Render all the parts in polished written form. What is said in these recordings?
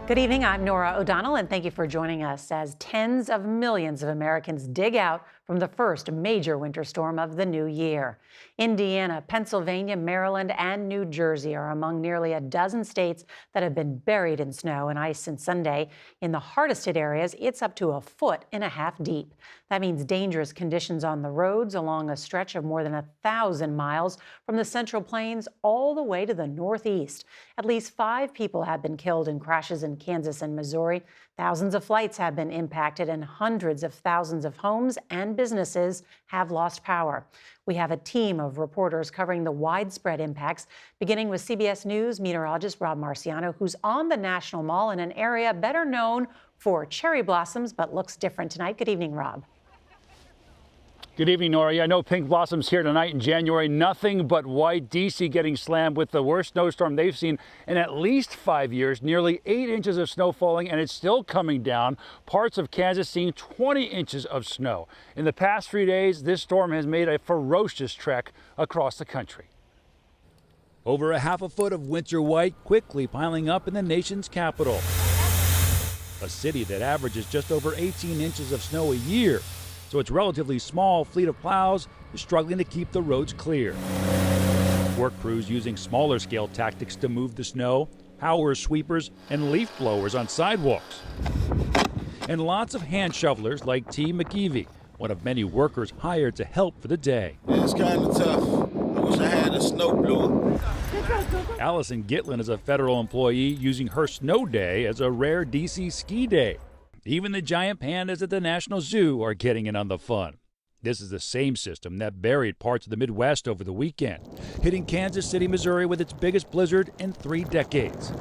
Good evening. I'm Norah O'Donnell, and thank you for joining us as tens of millions of Americans dig out from the first major winter storm of the new year. Indiana, Pennsylvania, Maryland, and New Jersey are among nearly a dozen states that have been buried in snow and ice since Sunday. In the hardest hit areas, it's up to 1.5 feet deep. That means dangerous conditions on the roads along a stretch of more than 1,000 miles from the Central Plains all the way to the Northeast. At least 5 people have been killed in crashes in Kansas and Missouri. Thousands of flights have been impacted, and hundreds of thousands of homes and businesses have lost power. We have a team of reporters covering the widespread impacts, beginning with CBS News meteorologist Rob Marciano, who's on the National Mall in an area better known for cherry blossoms, but looks different tonight. Good evening, Rob. Good evening, Norah. Yeah, no pink blossoms here tonight in January. Nothing but white. D.C. getting slammed with the worst snowstorm they've seen in at least 5 years. Nearly 8 inches of snow falling, and it's still coming down. Parts of Kansas seeing 20 inches of snow. In the past 3 days, this storm has made a ferocious trek across the country. Over 1/2 foot of winter white quickly piling up in the nation's capital. A city that averages just over 18 inches of snow a year. So its relatively small fleet of plows is struggling to keep the roads clear. Work crews using smaller scale tactics to move the snow, power sweepers and leaf blowers on sidewalks. And lots of hand shovelers like T. McKeevy, one of many workers hired to help for the day. It's kind of tough. I wish I had a snow blower. Allison Gitlin is a federal employee using her snow day as a rare DC ski day. Even the giant pandas at the National Zoo are getting in on the fun. This is the same system that buried parts of the Midwest over the weekend, hitting Kansas City, Missouri with its biggest blizzard in 3 decades.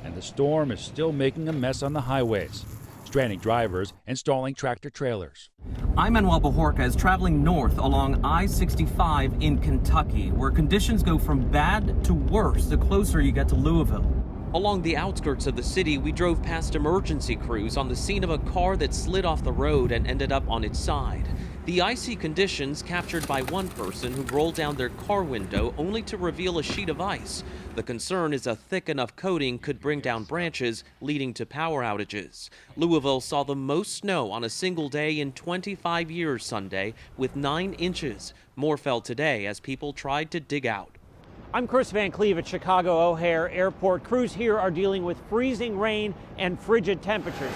And the storm is still making a mess on the highways, stranding drivers and stalling tractor trailers. I'm Manuel Bojorquez, traveling north along I-65 in Kentucky, where conditions go from bad to worse the closer you get to Louisville. Along the outskirts of the city, we drove past emergency crews on the scene of a car that slid off the road and ended up on its side. The icy conditions captured by one person who rolled down their car window only to reveal a sheet of ice. The concern is a thick enough coating could bring down branches, leading to power outages. Louisville saw the most snow on a single day in 25 years Sunday, with 9 inches. More fell today as people tried to dig out. I'm Kris at Chicago O'Hare Airport. Crews here are dealing with freezing rain and frigid temperatures.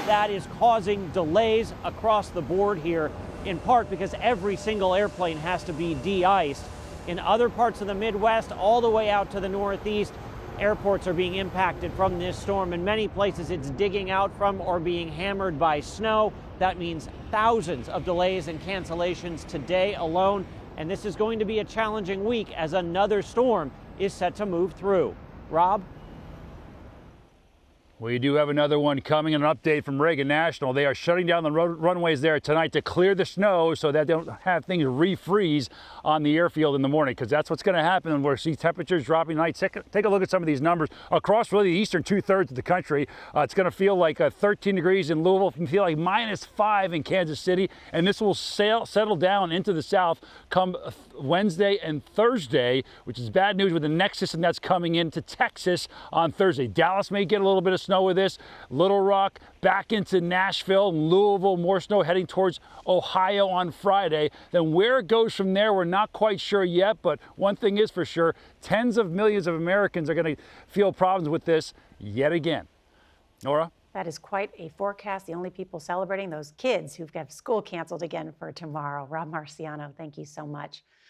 That is causing delays across the board here, in part because every single airplane has to be de-iced. In other parts of the Midwest, all the way out to the Northeast, airports are being impacted from this storm. In many places, it's digging out from or being hammered by snow. That means thousands of delays and cancellations today alone. And this is going to be a challenging week as another storm is set to move through. Rob? We do have another one coming. An update from Reagan National. They are shutting down the runways there tonight to clear the snow so that they don't have things refreeze on the airfield in the morning, because that's what's going to happen. And we'll see temperatures dropping tonight. Take a look at some of these numbers across really the eastern 2/3 of the country. It's going to feel like 13 degrees in Louisville. It can feel like -5 in Kansas City. And this will settle down into the south come Wednesday and Thursday, which is bad news with the next system that's coming into Texas on Thursday. Dallas may get a little bit of snow with this. Little Rock back into Nashville, Louisville, more snow heading towards Ohio on Friday. Then where it goes from there, we're not quite sure yet, but one thing is for sure, tens of millions of Americans are going to feel problems with this yet again. Norah? That is quite a forecast. The only people celebrating, those kids who've got school canceled again for tomorrow. Rob Marciano, thank you so much.